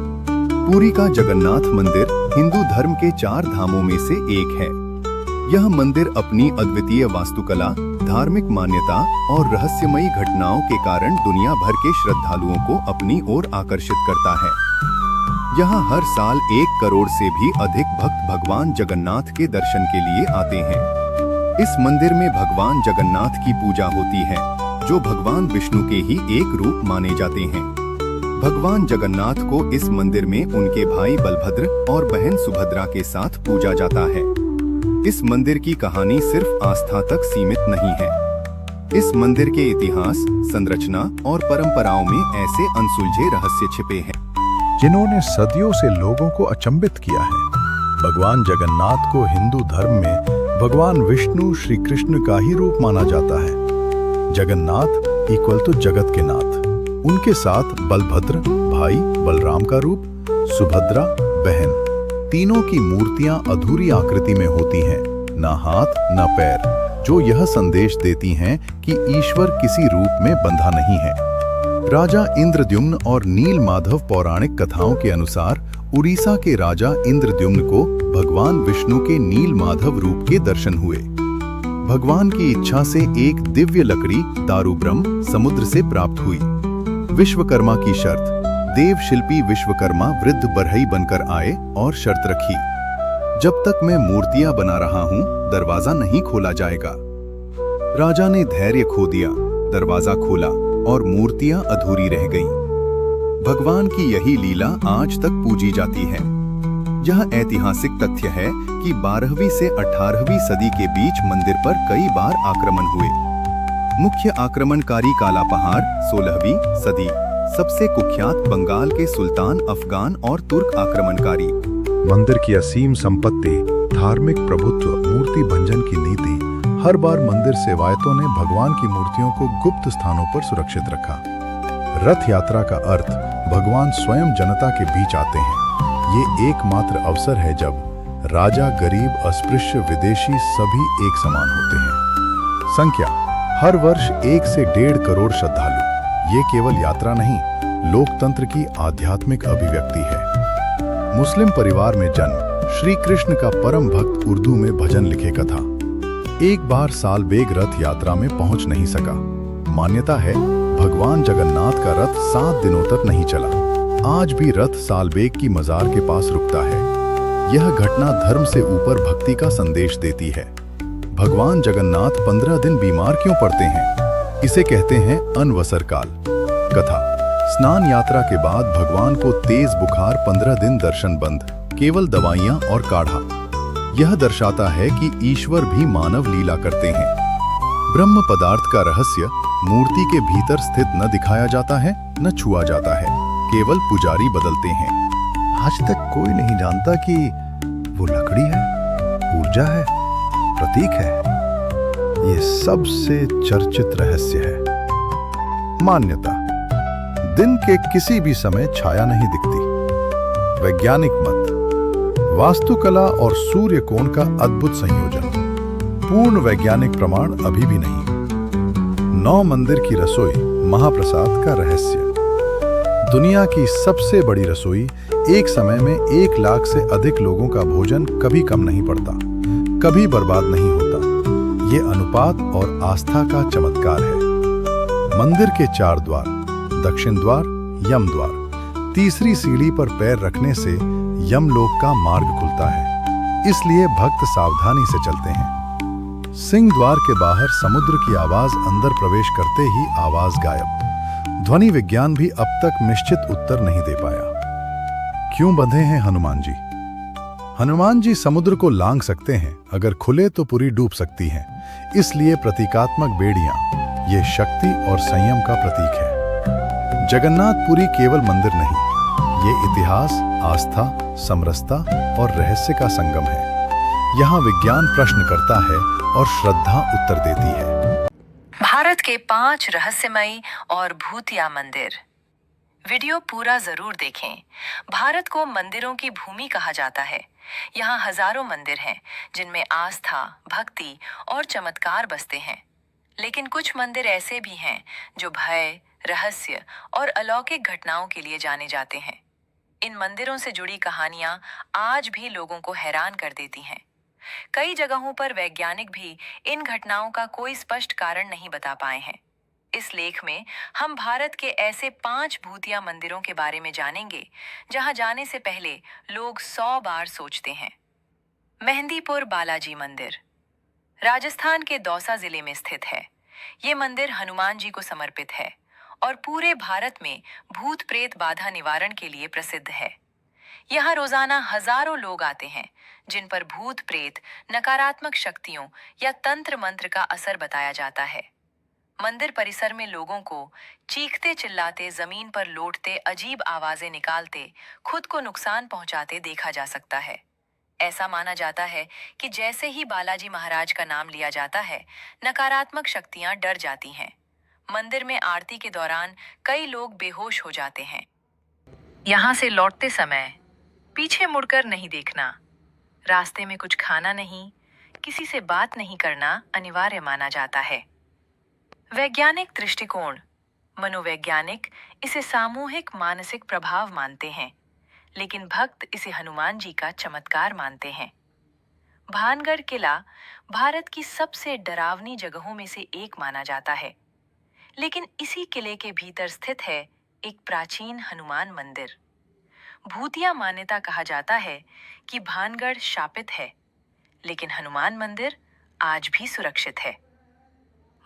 पुरी का जगन्नाथ मंदिर हिंदू धर्म के 4 धामों में से एक है। यह मंदिर अपनी अद्वितीय वास्तुकला, धार्मिक मान्यता और रहस्यमयी घटनाओं के कारण दुनिया भर के श्रद्धालुओं को अपनी ओर आकर्षित करता है। यहाँ हर साल 1 करोड़ से भी अधिक भक्त भगवान जगन्नाथ के दर्शन के लिए आते हैं। इस मंदिर में भगवान जगन्नाथ की पूजा होती है, जो भगवान विष्णु के ही एक रूप माने जाते हैं। भगवान जगन्नाथ को इस मंदिर में उनके भाई बलभद्र और बहन सुभद्रा के साथ पूजा जाता है। इस मंदिर की कहानी सिर्फ आस्था तक सीमित नहीं है। इस मंदिर के इतिहास, संरचना और परंपराओं में ऐसे अनसुलझे रहस्य छिपे हैं जिन्होंने सदियों से लोगों को अचंभित किया है। भगवान जगन्नाथ को हिंदू धर्म में भगवान विष्णु श्री कृष्ण का ही रूप माना जाता है। जगन्नाथ इक्वल तो जगत के नाथ। उनके साथ बलभद्र भाई बलराम का रूप, सुभद्रा बहन। तीनों की मूर्तियां अधूरी आकृति में होती हैं, न हाथ न पैर, जो यह संदेश देती हैं कि ईश्वर किसी रूप में बंधा नहीं है। राजा इंद्रद्युम्न और नील माधव पौराणिक कथाओं के अनुसार उड़ीसा के राजा इंद्रद्युम्न को भगवान विष्णु के नील माधव रूप के दर्शन हुए। भगवान की इच्छा से एक दिव्य लकड़ी दारुब्रह्म समुद्र से प्राप्त हुई। विश्वकर्मा की शर्त, देव शिल्पी विश्वकर्मा वृद्ध बरहई बनकर आए और शर्त रखी, जब तक मैं मूर्तियां बना रहा हूं दरवाजा नहीं खोला जाएगा। राजा ने धैर्य खो दिया, दरवाजा खोला और मूर्तियां अधूरी रह गईं। भगवान की यही लीला आज तक पूजी जाती है। यह ऐतिहासिक तथ्य है कि 12वीं से 18वीं सदी के बीच मंदिर पर कई बार आक्रमण हुए। मुख्य आक्रमणकारी काला पहाड़ 16वीं सदी, सबसे कुख्यात बंगाल के सुल्तान अफगान और तुर्क आक्रमणकारी। मंदिर की असीम संपत्ति, धार्मिक प्रभुत्व, मूर्ति भंजन की नीति, हर बार मंदिर सेवायतों ने भगवान की मूर्तियों को गुप्त स्थानों पर सुरक्षित रखा। रथ यात्रा का अर्थ भगवान स्वयं जनता के बीच आते हैं। ये एकमात्र अवसर है जब राजा, गरीब, अस्पृश्य, विदेशी सभी एक समान होते हैं। संख्या हर वर्ष 1 से 1.5 करोड़ श्रद्धालु। ये केवल यात्रा नहीं, लोकतंत्र की आध्यात्मिक अभिव्यक्ति है। मुस्लिम परिवार में जन्म, श्री कृष्ण का परम भक्त उर्दू में भजन लिखेगा था। एक बार सालबेग रथ यात्रा में पहुंच नहीं सका। मान्यता है भगवान जगन्नाथ का रथ 7 दिनों तक नहीं चला। आज भी रथ सालबेग की मजार के पास रुकता है। यह घटना धर्म से ऊपर भक्ति का संदेश देती है। भगवान जगन्नाथ 15 दिन बीमार क्यों पड़ते हैं? इसे कहते हैं अनवसर काल। कथा: स्नान यात्रा के बाद भगवान को तेज बुखार, 15 दिन दर्शन बंद, केवल दवाइयां और काढ़ा। यह दर्शाता है कि ईश्वर भी मानव लीला करते हैं। ब्रह्म पदार्थ का रहस्य मूर्ति के भीतर स्थित न दिखाया जाता है, न छुआ जाता है, केवल पुजारी बदलते हैं। आज तक कोई नहीं जानता कि वो लकड़ी है, ऊर्जा है, प्रतीक है। ये सबसे चर्चित रहस्य है। मान्यता: दिन के किसी भी समय छाया नहीं दिखती। वैज्ञानिक मत: वास्तुकला और सूर्य कोण का अद्भुत संयोजन। पूर्ण वैज्ञानिक प्रमाण अभी भी नहीं। 9 मंदिर की रसोई महाप्रसाद का रहस्य। दुनिया की सबसे बड़ी रसोई एक समय में 1 लाख से अधिक लोगों का भोजन कभी कम नहीं पड़ता, कभी बर्बाद नहीं होता। ये अनुपात और आस्था का चमत्कार है। मंदिर के 4 द्वार: दक्षिण द्वार, यम द्वार। तीसरी सीढ़ी पर पैर रखने से यमलोक का मार्ग खुलता है, इसलिए भक्त सावधानी से चलते हैं। सिंह द्वार के बाहर समुद्र की आवाज अंदर प्रवेश करते ही आवाज गायब। ध्वनि विज्ञान भी अब तक निश्चित उत्तर नहीं दे पाया। क्यों बंधे हैं हनुमान जी? हनुमान जी समुद्र को लांघ सकते हैं, अगर खुले तो पूरी डूब सकती हैं। इसलिए प्रतीकात्मक बेड़ियां, ये शक्ति और संयम का प्रतीक है। जगन्नाथपुरी केवल मंदिर नहीं, ये इतिहास, आस्था, समरसता और रहस्य का संगम है। यहाँ विज्ञान प्रश्न करता है और श्रद्धा उत्तर देती है। भारत के 5 रहस्यमयी और भूतिया मंदिर। वीडियो पूरा जरूर देखें। भारत को मंदिरों की भूमि कहा जाता है। यहाँ हजारों मंदिर हैं जिनमें आस्था, भक्ति और चमत्कार बसते हैं। लेकिन कुछ मंदिर ऐसे भी हैं जो भय, रहस्य और अलौकिक घटनाओं के लिए जाने जाते हैं। इन मंदिरों से जुड़ी कहानियां आज भी लोगों को हैरान कर देती हैं। कई जगहों पर वैज्ञानिक भी इन घटनाओं का कोई स्पष्ट कारण नहीं बता पाए हैं। इस लेख में हम भारत के ऐसे 5 भूतिया मंदिरों के बारे में जानेंगे जहां जाने से पहले लोग 100 बार सोचते हैं। मेहंदीपुर बालाजी मंदिर राजस्थान के दौसा जिले में स्थित है। ये मंदिर हनुमान जी को समर्पित है और पूरे भारत में भूत प्रेत बाधा निवारण के लिए प्रसिद्ध है। यहाँ रोजाना हजारों लोग आते हैं जिन पर भूत प्रेत, नकारात्मक शक्तियों या तंत्र मंत्र का असर बताया जाता है। मंदिर परिसर में लोगों को चीखते चिल्लाते, जमीन पर लोटते, अजीब आवाजें निकालते, खुद को नुकसान पहुंचाते देखा जा सकता है। ऐसा माना जाता है कि जैसे ही बालाजी महाराज का नाम लिया जाता है, नकारात्मक शक्तियां डर जाती हैं। मंदिर में आरती के दौरान कई लोग बेहोश हो जाते हैं। यहाँ से लौटते समय पीछे मुड़कर नहीं देखना, रास्ते में कुछ खाना नहीं, किसी से बात नहीं करना अनिवार्य माना जाता है। वैज्ञानिक दृष्टिकोण: मनोवैज्ञानिक इसे सामूहिक मानसिक प्रभाव मानते हैं, लेकिन भक्त इसे हनुमान जी का चमत्कार मानते हैं। भानगढ़ किला भारत की सबसे डरावनी जगहों में से एक माना जाता है, लेकिन इसी किले के भीतर स्थित है एक प्राचीन हनुमान मंदिर। भूतिया मान्यता कहा जाता है कि भानगढ़ शापित है, लेकिन हनुमान मंदिर आज भी सुरक्षित है।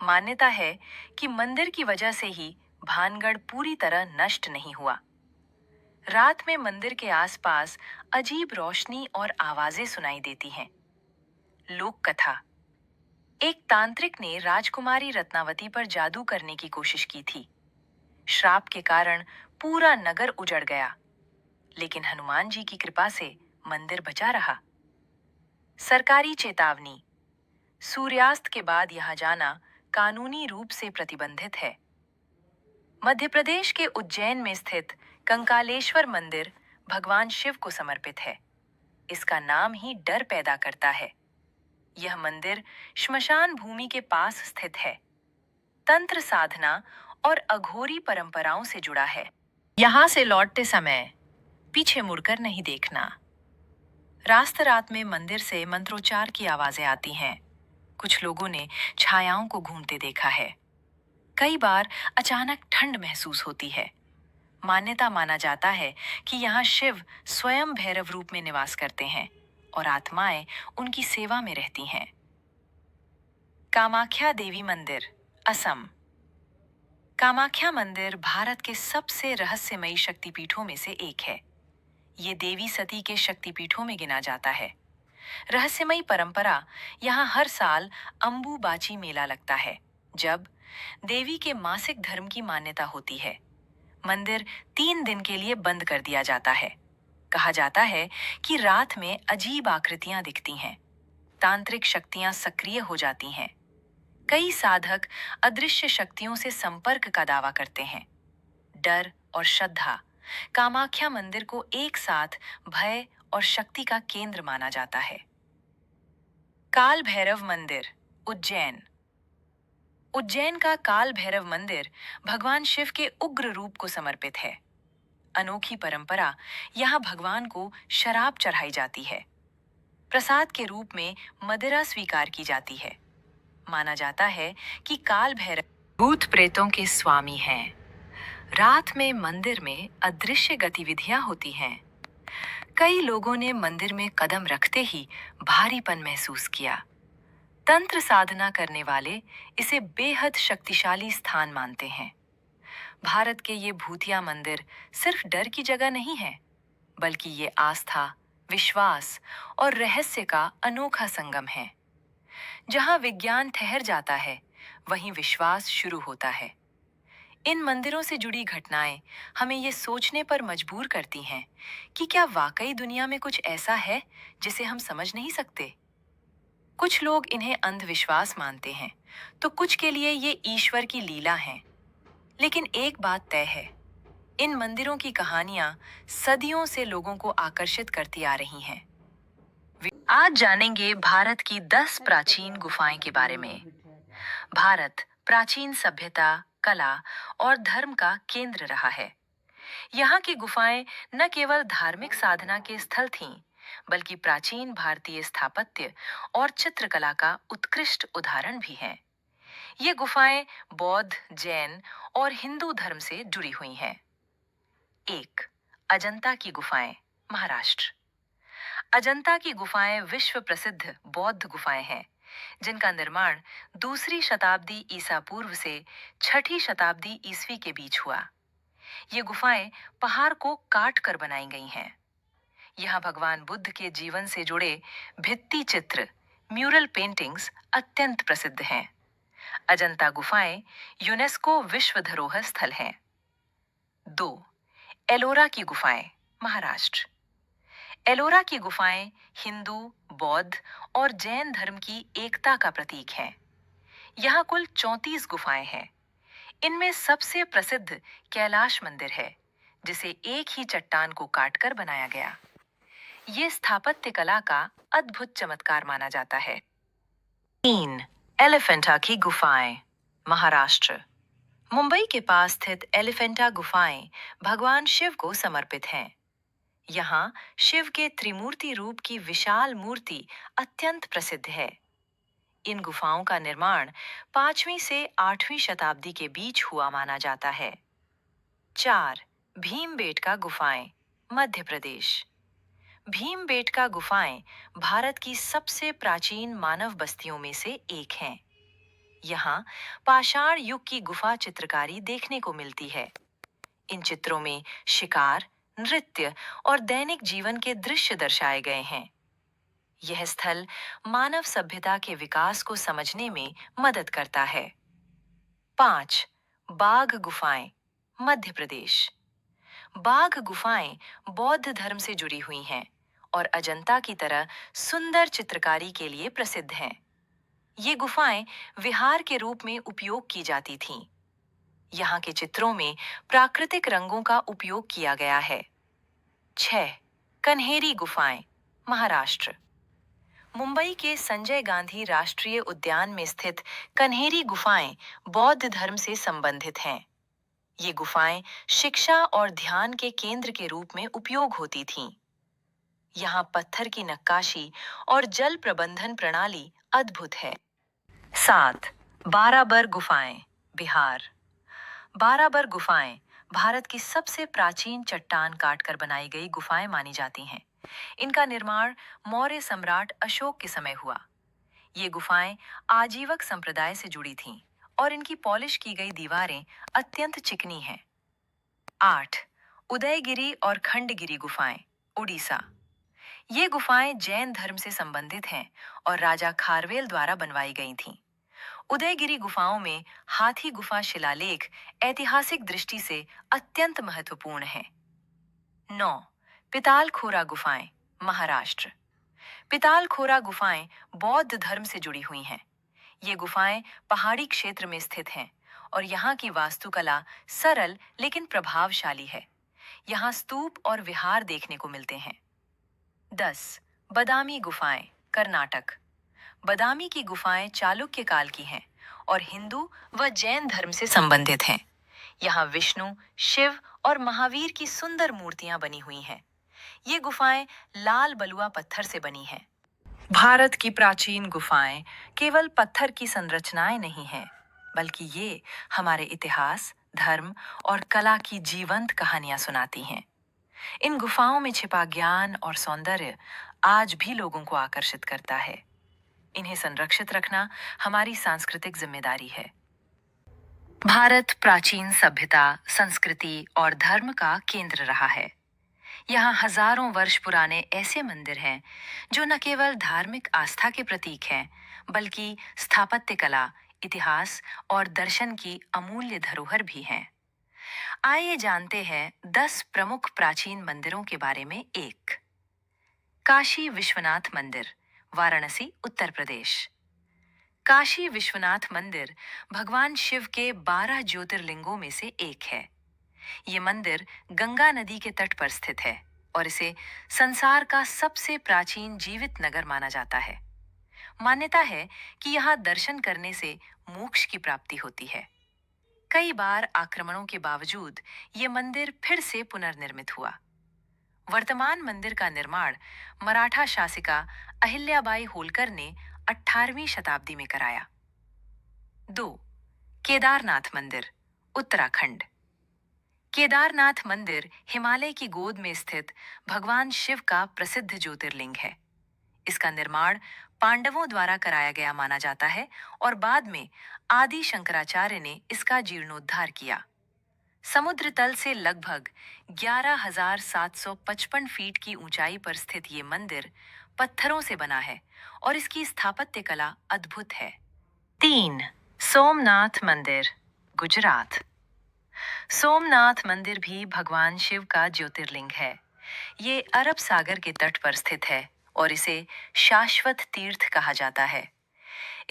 मान्यता है कि मंदिर की वजह से ही भानगढ़ पूरी तरह नष्ट नहीं हुआ। रात में मंदिर के आसपास अजीब रोशनी और आवाजें सुनाई देती हैं। लोक कथा: एक तांत्रिक ने राजकुमारी रत्नावती पर जादू करने की कोशिश की थी। श्राप के कारण पूरा नगर उजड़ गया, लेकिन हनुमान जी की कृपा से मंदिर बचा रहा। सरकारी चेतावनी: सूर्यास्त के बाद यहां जाना कानूनी रूप से प्रतिबंधित है। मध्य प्रदेश के उज्जैन में स्थित कंकालेश्वर मंदिर भगवान शिव को समर्पित है। इसका नाम ही डर पैदा करता है। यह मंदिर श्मशान भूमि के पास स्थित है। तंत्र साधना और अघोरी परंपराओं से जुड़ा है। यहां से लौटते समय पीछे मुड़कर नहीं देखना। रात में मंदिर से मंत्रोच्चार की आवाजें आती हैं। कुछ लोगों ने छायाओं को घूमते देखा है। कई बार अचानक ठंड महसूस होती है। मान्यता माना जाता है कि यहाँ शिव स्वयं भैरव रूप में निवास करते हैं और आत्माएं उनकी सेवा में रहती हैं। कामाख्या देवी मंदिर, असम। कामाख्या मंदिर भारत के सबसे रहस्यमयी शक्तिपीठों में से एक है। ये देवी सती के शक्तिपीठों में गिना जाता है। रहस्यमयी परंपरा यहाँ हर साल अंबुबाची मेला लगता है, जब देवी के मासिक धर्म की मान्यता होती है। मंदिर 3 दिन के लिए बंद कर दिया जाता है। कहा जाता है कि रात में अजीब आकृतियां दिखती हैं, तांत्रिक शक्तियां सक्रिय हो जाती हैं। कई साधक अदृश्य शक्तियों से संपर्क का दावा करते हैं। डर और श्रद्धा कामाख्या मंदिर को एक साथ भय और शक्ति का केंद्र माना जाता है। काल भैरव मंदिर, उज्जैन। उज्जैन का काल भैरव मंदिर भगवान शिव के उग्र रूप को समर्पित है। अनोखी परंपरा यहाँ भगवान को शराब चढ़ाई जाती है। प्रसाद के रूप में मदिरा स्वीकार की जाती है। माना जाता है कि काल भैरव भूत प्रेतों के स्वामी हैं। रात में मंदिर में अदृश्य गतिविधियां होती हैं। कई लोगों ने मंदिर में कदम रखते ही भारीपन महसूस किया। तंत्र साधना करने वाले इसे बेहद शक्तिशाली स्थान मानते हैं। भारत के ये भूतिया मंदिर सिर्फ डर की जगह नहीं है, बल्कि ये आस्था, विश्वास और रहस्य का अनोखा संगम है। जहां विज्ञान ठहर जाता है, वहीं विश्वास शुरू होता है। इन मंदिरों से जुड़ी घटनाएं हमें ये सोचने पर मजबूर करती हैं कि क्या वाकई दुनिया में कुछ ऐसा है जिसे हम समझ नहीं सकते। कुछ लोग इन्हें अंधविश्वास मानते हैं, तो कुछ के लिए ये ईश्वर की लीला है। लेकिन एक बात तय है, इन मंदिरों की कहानियां सदियों से लोगों को आकर्षित करती आ रही हैं। आज जानेंगे भारत की 10 प्राचीन गुफाएं के बारे में। भारत प्राचीन सभ्यता, कला और धर्म का केंद्र रहा है। यहाँ की गुफाएं न केवल धार्मिक साधना के स्थल थीं, बल्कि प्राचीन भारतीय स्थापत्य और चित्रकला का उत्कृष्ट उदाहरण भी हैं। ये गुफाएं बौद्ध, जैन और हिंदू धर्म से जुड़ी हुई हैं। 1. अजंता की गुफाएं, महाराष्ट्र। अजंता की गुफाएं विश्व प्रसिद्ध बौद्ध गुफाएं हैं, जिनका निर्माण 2री शताब्दी ईसा पूर्व से 6ठी शताब्दी ईस्वी के बीच हुआ। ये गुफाएं पहाड़ को काट कर बनाई गई हैं। यहाँ भगवान बुद्ध के जीवन से जुड़े भित्ति चित्र, म्यूरल पेंटिंग्स अत्यंत प्रसिद्ध हैं। अजंता गुफाएं यूनेस्को विश्व धरोहर स्थल हैं। 2. एलोरा की गुफाएं, महाराष्ट्र। एलोरा की गुफाएं हिंदू, बौद्ध और जैन धर्म की एकता का प्रतीक हैं। यहाँ कुल 34 गुफाएं हैं। इनमें सबसे प्रसिद्ध कैलाश मंदिर है, जिसे एक ही चट्टान को काटकर बनाया गया। ये स्थापत्य कला का अद्भुत चमत्कार माना जाता है। 3. एलिफेंटा की गुफाएं, महाराष्ट्र। मुंबई के पास स्थित एलिफेंटा गुफाएं भगवान शिव को समर्पित हैं। यहाँ शिव के त्रिमूर्ति रूप की विशाल मूर्ति अत्यंत प्रसिद्ध है। इन गुफाओं का निर्माण 5वीं से 8वीं शताब्दी के बीच हुआ माना जाता है। 4. भीमबेटका गुफाएं, मध्य प्रदेश। भीमबेटका गुफाएं भारत की सबसे प्राचीन मानव बस्तियों में से एक हैं। यहाँ पाषाण युग की गुफा चित्रकारी देखने को मिलती है। इन चित्रों में शिकार, नृत्य और दैनिक जीवन के दृश्य दर्शाए गए हैं। यह स्थल मानव सभ्यता के विकास को समझने में मदद करता है। 5. बाघ गुफाएं, मध्य प्रदेश। बाघ गुफाएं बौद्ध धर्म से जुड़ी हुई हैं और अजंता की तरह सुंदर चित्रकारी के लिए प्रसिद्ध हैं। ये गुफाएं विहार के रूप में उपयोग की जाती थीं। यहाँ के चित्रों में प्राकृतिक रंगों का उपयोग किया गया है। 6. कन्हेरी गुफाएं, महाराष्ट्र। मुंबई के संजय गांधी राष्ट्रीय उद्यान में स्थित कन्हेरी गुफाएं बौद्ध धर्म से संबंधित हैं। ये गुफाएं शिक्षा और ध्यान के केंद्र के रूप में उपयोग होती थीं। यहाँ पत्थर की नक्काशी और जल प्रबंधन प्रणाली अद्भुत है। 7. बाराबर गुफाएं, बिहार। बाराबर गुफाएं भारत की सबसे प्राचीन चट्टान काटकर बनाई गई गुफाएं मानी जाती हैं। इनका निर्माण मौर्य सम्राट अशोक के समय हुआ। ये गुफाएं आजीवक संप्रदाय से जुड़ी थीं और इनकी पॉलिश की गई दीवारें अत्यंत चिकनी हैं। 8. उदयगिरी और खंडगिरी गुफाएं, उड़ीसा। ये गुफाएं जैन धर्म से संबंधित हैं और राजा खारवेल द्वारा बनवाई गई थीं। उदयगिरी गुफाओं में हाथी गुफा शिलालेख ऐतिहासिक दृष्टि से अत्यंत महत्वपूर्ण है। 9. पितालखोरा गुफाएं, महाराष्ट्र। पितालखोरा गुफाएं बौद्ध धर्म से जुड़ी हुई हैं। ये गुफाएं पहाड़ी क्षेत्र में स्थित हैं और यहाँ की वास्तुकला सरल लेकिन प्रभावशाली है। यहाँ स्तूप और विहार देखने को मिलते हैं। 10. बदामी गुफाएं, कर्नाटक। बदामी की गुफाएं चालुक्य काल की हैं और हिंदू व जैन धर्म से संबंधित हैं। यहाँ विष्णु, शिव और महावीर की सुंदर मूर्तियां बनी हुई हैं। ये गुफाएं लाल बलुआ पत्थर से बनी हैं। भारत की प्राचीन गुफाएं केवल पत्थर की संरचनाएं नहीं हैं, बल्कि ये हमारे इतिहास, धर्म और कला की जीवंत कहानियां सुनाती हैं। इन गुफाओं में छिपा ज्ञान और सौंदर्य आज भी लोगों को आकर्षित करता है। इन्हें संरक्षित रखना हमारी सांस्कृतिक जिम्मेदारी है। भारत प्राचीन सभ्यता, संस्कृति और धर्म का केंद्र रहा है। यहाँ हजारों वर्ष पुराने ऐसे मंदिर हैं जो न केवल धार्मिक आस्था के प्रतीक हैं, बल्कि स्थापत्य कला, इतिहास और दर्शन की अमूल्य धरोहर भी हैं। आइए जानते हैं 10 प्रमुख प्राचीन मंदिरों के बारे में। 1. काशी विश्वनाथ मंदिर, वाराणसी, उत्तर प्रदेश। काशी विश्वनाथ मंदिर भगवान शिव के 12 ज्योतिर्लिंगों में से एक है। ये मंदिर गंगा नदी के तट पर स्थित है और इसे संसार का सबसे प्राचीन जीवित नगर माना जाता है। मान्यता है कि यहाँ दर्शन करने से मोक्ष की प्राप्ति होती है। कई बार आक्रमणों के बावजूद ये मंदिर फिर से पुनर्निर्मित हुआ। वर्तमान मंदिर का निर्माण मराठा शासिका अहिल्याबाई होलकर ने 18वीं शताब्दी में कराया। 2. केदारनाथ मंदिर, उत्तराखंड। केदारनाथ मंदिर हिमालय की गोद में स्थित भगवान शिव का प्रसिद्ध ज्योतिर्लिंग है। इसका निर्माण पांडवों द्वारा कराया गया माना जाता है और बाद में आदि शंकराचार्य ने इसका जीर्णोद्धार किया। समुद्र तल से लगभग 11,755 फीट की ऊंचाई पर स्थित ये मंदिर पत्थरों से बना है और इसकी स्थापत्य कला अद्भुत है। 3. सोमनाथ मंदिर, गुजरात। सोमनाथ मंदिर भी भगवान शिव का ज्योतिर्लिंग है। ये अरब सागर के तट पर स्थित है और इसे शाश्वत तीर्थ कहा जाता है।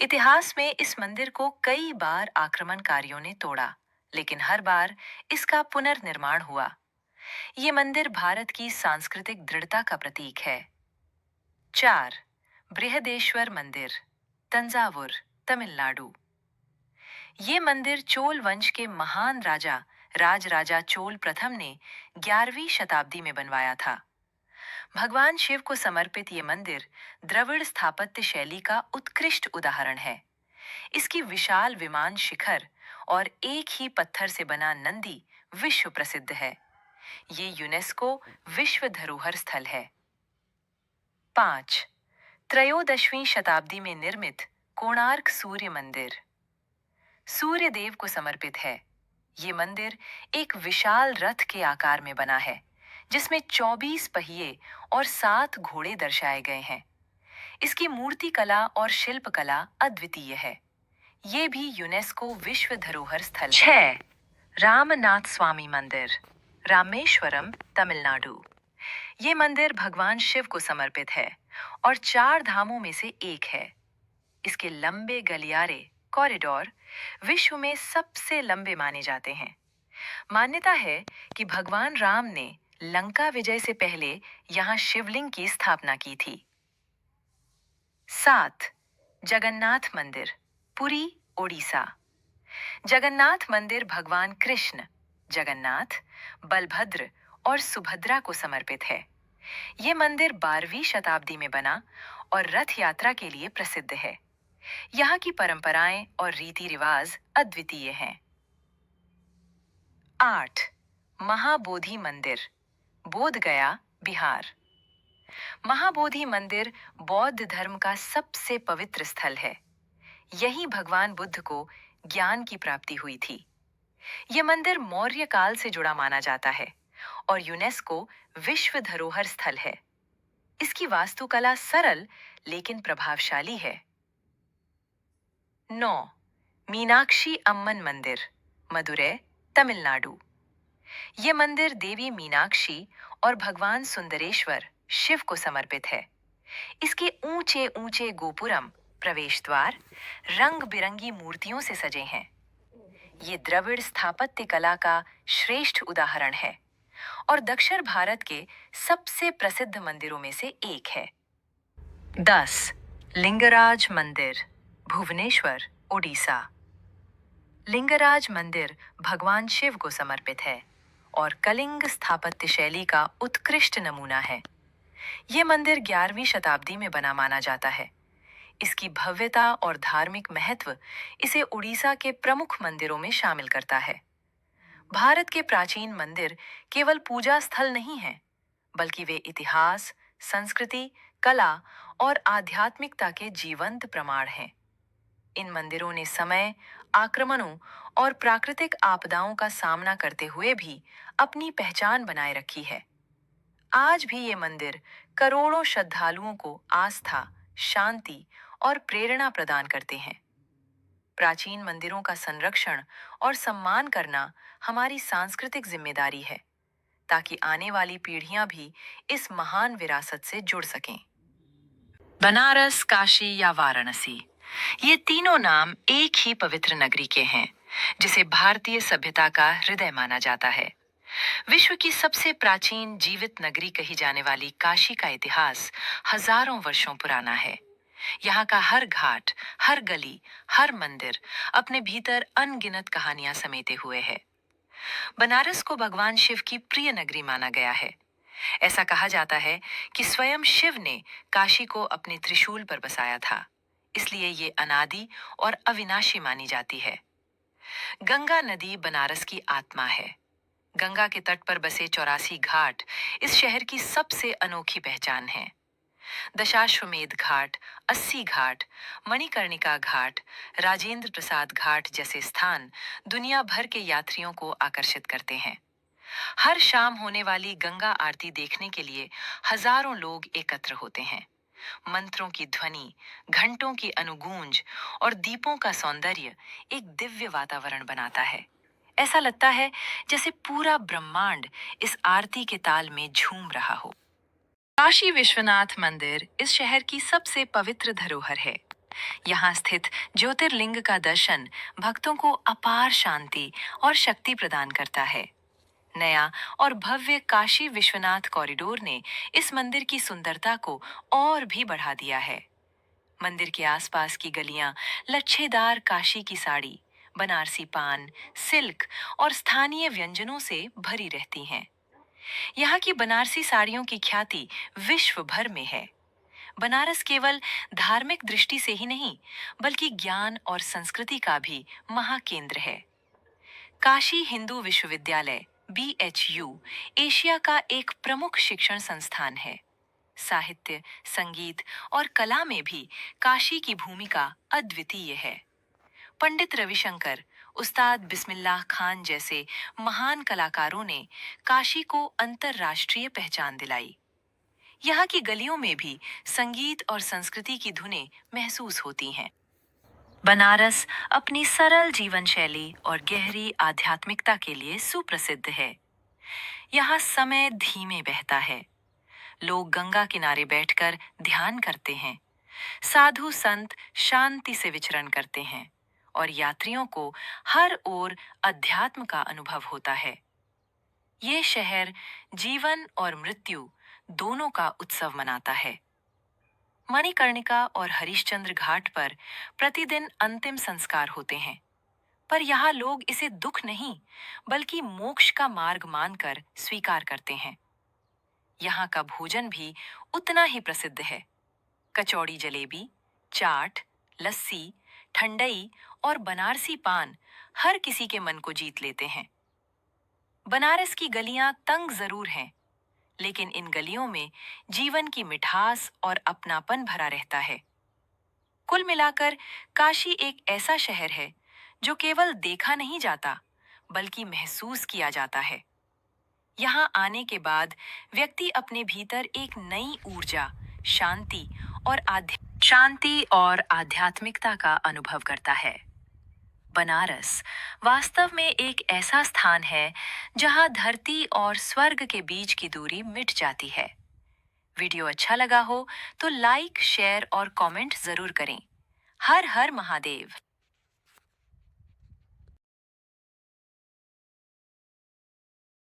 इतिहास में इस मंदिर को कई बार आक्रमणकारियों ने तोड़ा, लेकिन हर बार इसका पुनर्निर्माण हुआ। ये मंदिर भारत की सांस्कृतिक दृढ़ता का प्रतीक है। 4. बृहदेश्वर मंदिर, तंजावुर, तमिलनाडु। ये मंदिर चोल वंश के महान राजा राजराजा चोल प्रथम ने 11वीं शताब्दी में बनवाया था। भगवान शिव को समर्पित ये मंदिर द्रविड़ स्थापत्य शैली का उत्कृष्ट उदाहरण है। इसकी विशाल विमान शिखर और एक ही पत्थर से बना नंदी विश्व प्रसिद्ध है। ये यूनेस्को विश्व धरोहर स्थल है। 5. त्रयोदशवीं शताब्दी में निर्मित कोणार्क सूर्य मंदिर, सूर्य देव को समर्पित है। ये मंदिर एक विशाल रथ के आकार में बना है, जिसमें 24 पहिए और 7 घोड़े दर्शाए गए हैं। इसकी मूर्ति कला और शिल्प कला अद्वितीय है। ये भी यूनेस्को विश्व धरोहर स्थल है। 6. रामनाथ स्वामी मंदिर, रामेश्वरम, तमिलनाडु। ये मंदिर भगवान शिव को समर्पित है और 4 धामों में से एक है। इसके लंबे गलियारे, कॉरिडोर विश्व में सबसे लंबे माने जाते हैं। मान्यता है कि भगवान राम ने लंका विजय से पहले यहाँ शिवलिंग की स्थापना की थी। 7. जगन्नाथ मंदिर, पुरी, ओडिशा। जगन्नाथ मंदिर भगवान कृष्ण, जगन्नाथ, बलभद्र और सुभद्रा को समर्पित है। ये मंदिर 12वीं शताब्दी में बना और रथ यात्रा के लिए प्रसिद्ध है। यहाँ की परंपराएं और रीति रिवाज अद्वितीय हैं। 8. महाबोधि मंदिर, बोध गया, बिहार। महाबोधि मंदिर बौद्ध धर्म का सबसे पवित्र स्थल है। यही भगवान बुद्ध को ज्ञान की प्राप्ति हुई थी। यह मंदिर मौर्य काल से जुड़ा माना जाता है और यूनेस्को विश्व धरोहर स्थल है। इसकी वास्तुकला सरल लेकिन प्रभावशाली है। 9. मीनाक्षी अम्मन मंदिर, मदुरै, तमिलनाडु। यह मंदिर देवी मीनाक्षी और भगवान सुंदरेश्वर शिव को समर्पित है। इसके ऊंचे ऊंचे गोपुरम, प्रवेश द्वार रंग बिरंगी मूर्तियों से सजे हैं। ये द्रविड़ स्थापत्य कला का श्रेष्ठ उदाहरण है और दक्षिण भारत के सबसे प्रसिद्ध मंदिरों में से एक है। 10. लिंगराज मंदिर, भुवनेश्वर, ओडिशा। लिंगराज मंदिर भगवान शिव को समर्पित है और कलिंग स्थापत्य शैली का उत्कृष्ट नमूना है। यह मंदिर 11वीं शताब्दी में बना माना जाता है। इसकी भव्यता और धार्मिक महत्व इसे उड़ीसा के प्रमुख मंदिरों में शामिल करता है। भारत के प्राचीन मंदिर केवल पूजा स्थल नहीं हैं, बल्कि वे इतिहास, संस्कृति, कला और आध्यात्मिकता के जीवंत प्रमाण हैं। इन मंदिरों ने समय, आक्रमणों और प्राकृतिक आपदाओं का सामना करते हुए भी अपनी पहचान बनाए रखी है। आज भी ये मंदिर करोड़ों श्रद्धालुओं को आस्था, शांति और प्रेरणा प्रदान करते हैं। प्राचीन मंदिरों का संरक्षण और सम्मान करना हमारी सांस्कृतिक जिम्मेदारी है, ताकि आने वाली पीढ़ियां भी इस महान विरासत से जुड़ सकें। बनारस, काशी या वाराणसी, ये तीनों नाम एक ही पवित्र नगरी के हैं, जिसे भारतीय सभ्यता का हृदय माना जाता है। विश्व की सबसे प्राचीन जीवित नगरी कही जाने वाली काशी का इतिहास हजारों वर्षों पुराना है। यहाँ का हर घाट, हर गली, हर मंदिर अपने भीतर अनगिनत कहानियां समेटे हुए है। बनारस को भगवान शिव की प्रिय नगरी माना गया है। ऐसा कहा जाता है कि स्वयं शिव ने काशी को अपने त्रिशूल पर बसाया था, इसलिए ये अनादि और अविनाशी मानी जाती है। गंगा नदी बनारस की आत्मा है। गंगा के तट पर बसे 84 घाट इस शहर की सबसे अनोखी पहचान है। दशाश्वमेध घाट, 80 घाट, मणिकर्णिका घाट, राजेंद्र प्रसाद घाट जैसे स्थान दुनिया भर के यात्रियों को आकर्षित करते हैं। हर शाम होने वाली गंगा आरती देखने के लिए हजारों लोग एकत्र होते हैं। मंत्रों की ध्वनि, घंटों की अनुगूंज और दीपों का सौंदर्य एक दिव्य वातावरण बनाता है। ऐसा लगता है जैसे पूरा ब्रह्मांड इस आरती के ताल में झूम रहा हो। काशी विश्वनाथ मंदिर इस शहर की सबसे पवित्र धरोहर है। यहाँ स्थित ज्योतिर्लिंग का दर्शन भक्तों को अपार शांति और शक्ति प्रदान करता है। नया और भव्य काशी विश्वनाथ कॉरिडोर ने इस मंदिर की सुंदरता को और भी बढ़ा दिया है। मंदिर के आसपास की गलियां लच्छेदार काशी की साड़ी, बनारसी पान, सिल्क और स्थानीय व्यंजनों से भरी रहती हैं। यहाँ की बनारसी साड़ियों की ख्याति विश्व भर में है। बनारस केवल धार्मिक दृष्टि से ही नहीं, बल्कि ज्ञान और संस्कृति का भी महाकेंद्र है। काशी हिंदू विश्वविद्यालय BHU एशिया का एक प्रमुख शिक्षण संस्थान है। साहित्य, संगीत और कला में भी काशी की भूमिका अद्वितीय है। पंडित रविशंकर, उस्ताद बिस्मिल्लाह खान जैसे महान कलाकारों ने काशी को अंतर्राष्ट्रीय पहचान दिलाई। यहाँ की गलियों में भी संगीत और संस्कृति की धुनें महसूस होती हैं। बनारस अपनी सरल जीवन शैली और गहरी आध्यात्मिकता के लिए सुप्रसिद्ध है। यहाँ समय धीमे बहता है। लोग गंगा किनारे बैठकर ध्यान करते हैं। साधु संत शांति से विचरण करते हैं और यात्रियों को हर ओर अध्यात्म का अनुभव होता है। ये शहर जीवन और मृत्यु दोनों का उत्सव मनाता है। मणिकर्णिका और हरिश्चंद्र घाट पर प्रतिदिन अंतिम संस्कार होते हैं, पर यहाँ लोग इसे दुख नहीं, बल्कि मोक्ष का मार्ग मानकर स्वीकार करते हैं। यहाँ का भोजन भी उतना ही प्रसिद्ध है। कचौड़ी जलेबी, चाट, लस्सी, ठंडई और बनारसी पान हर किसी के मन को जीत लेते हैं। बनारस की गलियां तंग जरूर हैं, लेकिन इन गलियों में जीवन की मिठास और अपनापन भरा रहता है। कुल मिलाकर काशी एक ऐसा शहर है जो केवल देखा नहीं जाता, बल्कि महसूस किया जाता है। यहाँ आने के बाद व्यक्ति अपने भीतर एक नई ऊर्जा, शांति शांति और आध्यात्मिकता का अनुभव करता है। बनारस वास्तव में एक ऐसा स्थान है जहाँ धरती और स्वर्ग के बीच की दूरी मिट जाती है। वीडियो अच्छा लगा हो तो लाइक, शेयर और कमेंट जरूर करें। हर हर महादेव।